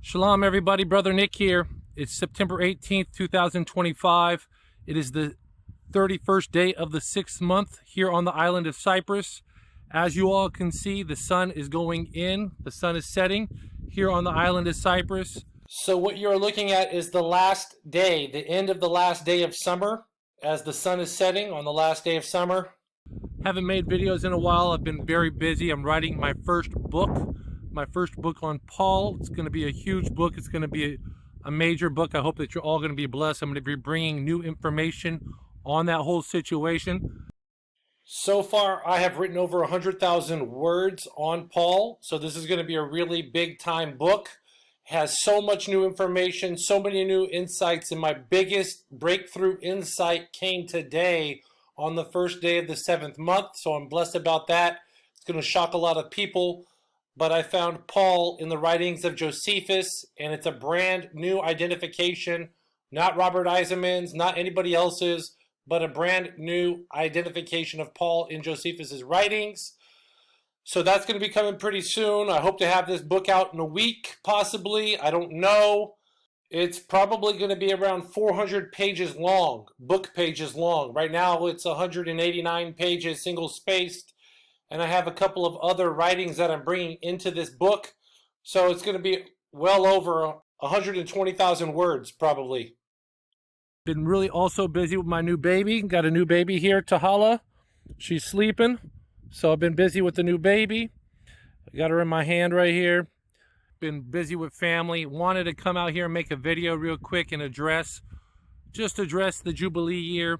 Shalom everybody, Brother Nick here. It's September 18th, 2025. It is the 31st day of the 6th month here on the island of Cyprus. As you all can see, the sun is going in, the sun is setting here on the island of Cyprus. So what you're looking at is the last day, the end of the last day of summer, as the sun is setting on the last day of summer. Haven't made videos in a while. I've been very busy. I'm writing my first book on Paul. It's going to be a huge book. It's going to be a major book. I hope that you're all going to be blessed. I'm going to be bringing new information on that whole situation. So far, I have written over 100,000 words on Paul. So this is going to be a really big time book. It has so much new information, so many new insights, and my biggest breakthrough insight came today on the first day of the 7th month. So I'm blessed about that. It's going to shock a lot of people. But I found Paul in the writings of Josephus, and it's a brand new identification, not Robert Eisenman's, not anybody else's, but a brand new identification of Paul in Josephus's writings. So that's going to be coming pretty soon. I hope to have this book out in a week, possibly. I don't know. It's probably going to be around 400 pages long, book pages long. Right now it's 189 pages, single-spaced. And I have a couple of other writings that I'm bringing into this book. So it's going to be well over 120,000 words, probably. Been really also busy with my new baby. Got a new baby here, Tahala. She's sleeping. So I've been busy with the new baby. I got her in my hand right here. Been busy with family. Wanted to come out here and make a video real quick and address the Jubilee year.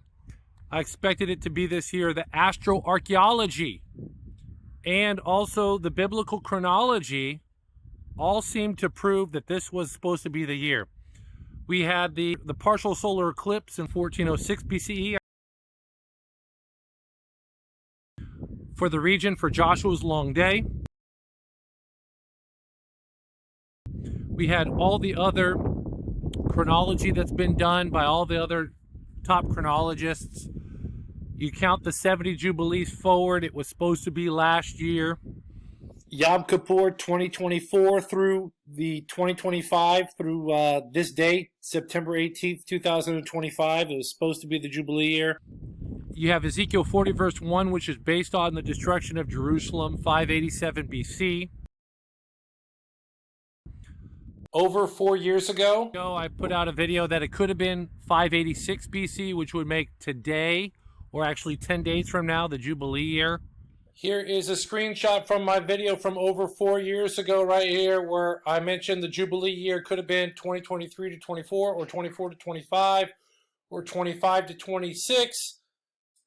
I expected it to be this year, the astroarchaeology and also the biblical chronology all seem to prove that this was supposed to be the year. We had the partial solar eclipse in 1406 BCE for the region for Joshua's long day. We had all the other chronology that's been done by all the other top chronologists. You count the 70 Jubilees forward, it was supposed to be last year. Yom Kippur 2024 through the 2025 through this date, September 18th, 2025. It was supposed to be the Jubilee year. You have Ezekiel 40 verse 1, which is based on the destruction of Jerusalem, 587 BC. Over 4 years ago, I put out a video that it could have been 586 BC, which would make today, or actually 10 days from now, the Jubilee year. Here is a screenshot from my video from over 4 years ago right here, where I mentioned the Jubilee year could have been 2023 to 24, or 24 to 25, or 25 to 26.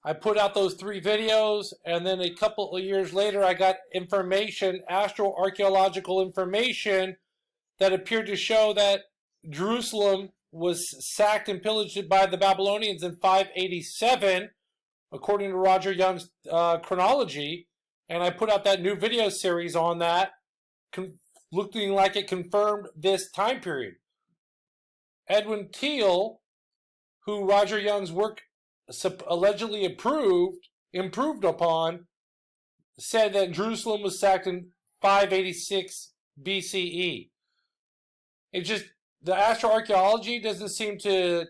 I put out those 3 videos, and then a couple of years later, I got information, astroarchaeological information, that appeared to show that Jerusalem was sacked and pillaged by the Babylonians in 587, according to Roger Young's chronology. And I put out that new video series on that, looking like it confirmed this time period. Edwin Teal, who Roger Young's work allegedly improved upon, said that Jerusalem was sacked in 586 BCE. It just, the astroarchaeology doesn't seem to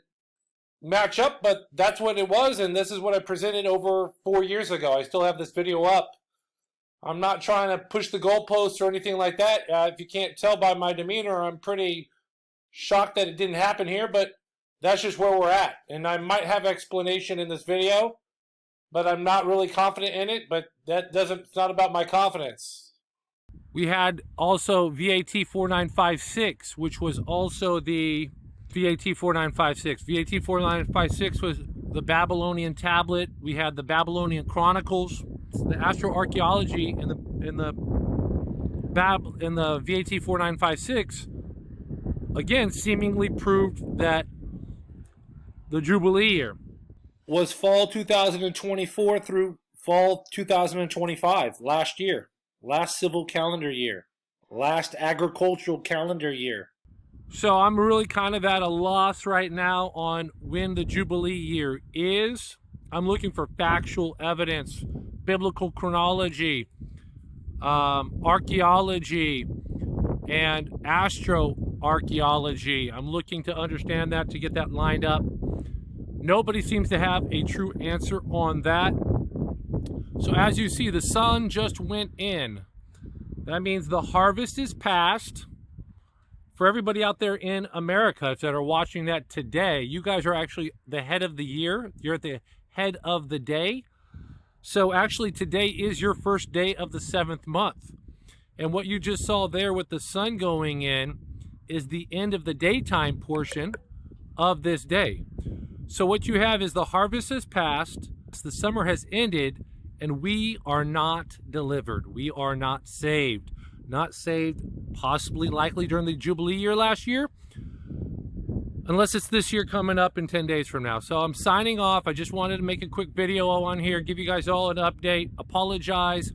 match up, but that's what it was, and this is what I presented over 4 years ago. I still have this video up. I'm not trying to push the goalposts or anything like that. If you can't tell by my demeanor, I'm pretty shocked that it didn't happen here, but that's just where we're at. And I might have explanation in this video, but I'm not really confident in it, but it's not about my confidence. We had also VAT 4956, which was also the VAT 4956. VAT 4956 was the Babylonian tablet. We had the Babylonian Chronicles. The astroarchaeology in the VAT 4956 again seemingly proved that the Jubilee year was fall 2024 through fall 2025, last year. Last civil calendar year. Last agricultural calendar year. So I'm really kind of at a loss right now on when the Jubilee year is. I'm looking for factual evidence, biblical chronology, archaeology, and archaeology. I'm looking to understand that, to get that lined up. Nobody seems to have a true answer on that. So as you see, the sun just went in. That means the harvest is past. For everybody out there in America that are watching that today, you guys are actually the head of the year. You're at the head of the day. So actually today is your first day of the 7th month. And what you just saw there with the sun going in is the end of the daytime portion of this day. So what you have is the harvest has passed, the summer has ended, and we are not delivered. We are not saved. Not saved, possibly, likely during the Jubilee year last year, unless it's this year coming up in 10 days from now. So I'm signing off. I just wanted to make a quick video on here, give you guys all an update. Apologize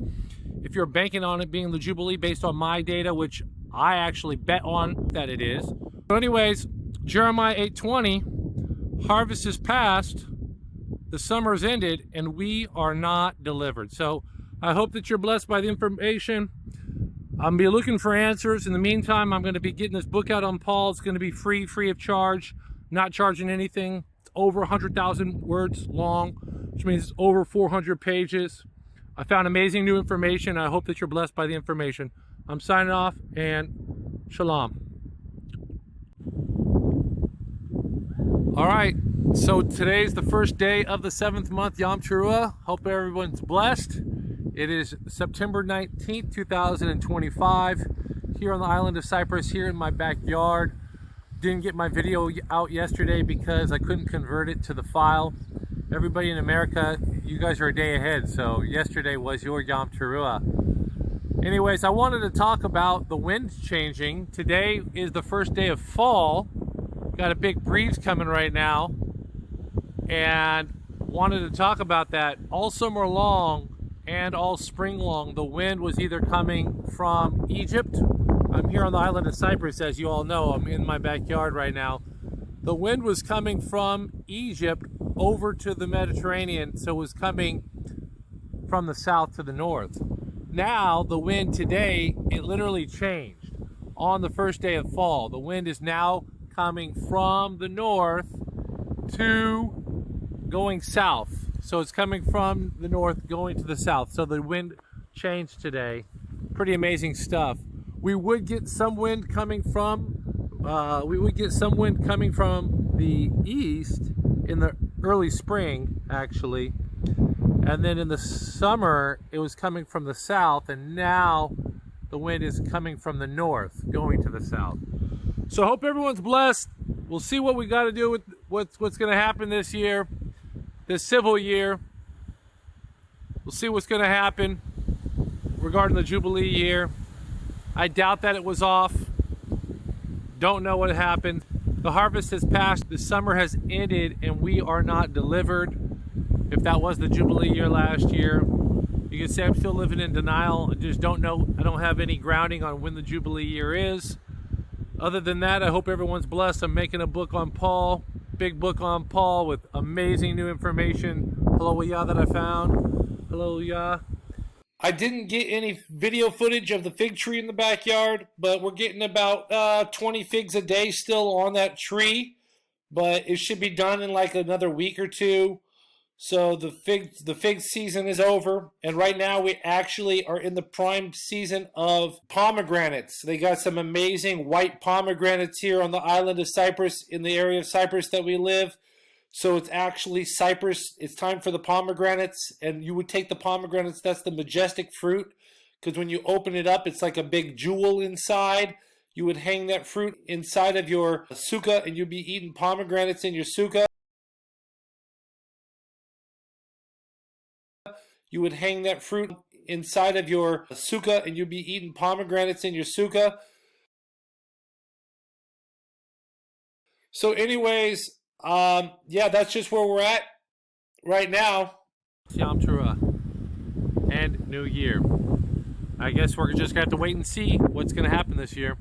if you're banking on it being the Jubilee based on my data, which I actually bet on that it is. So anyways, Jeremiah 8:20, harvest is past, the summer's ended, and we are not delivered. So I hope that you're blessed by the information. I'm be looking for answers. In the meantime, I'm going to be getting this book out on Paul. It's going to be free of charge, not charging anything. It's over 100,000 words long, which means it's over 400 pages. I found amazing new information. I hope that you're blessed by the information. I'm signing off, and shalom. All right, so today's the first day of the 7th month, Yom Teruah. Hope everyone's blessed. It is September 19th, 2025, here on the island of Cyprus, here in my backyard. Didn't get my video out yesterday because I couldn't convert it to the file. Everybody in America, you guys are a day ahead, so yesterday was your Yom Teruah. Anyways, I wanted to talk about the wind changing. Today is the first day of fall. Got a big breeze coming right now, and wanted to talk about that. All summer long and all spring long, the wind was either coming from Egypt. I'm here on the island of Cyprus, as you all know. I'm in my backyard right now. The wind was coming from Egypt over to the Mediterranean, so it was coming from the south to the north. Now, the wind today, it literally changed. On the first day of fall, the wind is now coming from the north to going south. So it's coming from the north going to the south. So the wind changed today. Pretty amazing stuff. We would get some wind coming from the east in the early spring, actually. And then in the summer, it was coming from the south, and now the wind is coming from the north, going to the south. So I hope everyone's blessed. We'll see what we got to do with what's going to happen this year. This civil year. We'll see what's going to happen regarding the Jubilee year. I doubt that it was off. Don't know what happened. The harvest has passed, the summer has ended, and we are not delivered. If that was the Jubilee year last year, you can say I'm still living in denial. I just don't know. I don't have any grounding on when the Jubilee year is. Other than that, I hope everyone's blessed. I'm making a book on Paul. Big book on Paul with amazing new information. Hallelujah that I found. Hallelujah. I didn't get any video footage of the fig tree in the backyard, but we're getting about 20 figs a day still on that tree. But it should be done in like another week or two. So the fig season is over, and right now we actually are in the prime season of pomegranates. They got some amazing white pomegranates here on the island of Cyprus, in the area of Cyprus that we live. So it's actually Cyprus. It's time for the pomegranates, and you would take the pomegranates. That's the majestic fruit, because when you open it up, it's like a big jewel inside. You would hang that fruit inside of your sukkah, and you'd be eating pomegranates in your sukkah. You would hang that fruit inside of your sukkah, and you'd be eating pomegranates in your sukkah. So anyways, yeah, that's just where we're at right now. Yom Teruah and New Year. I guess we're just going to have to wait and see what's going to happen this year.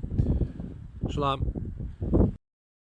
Shalom.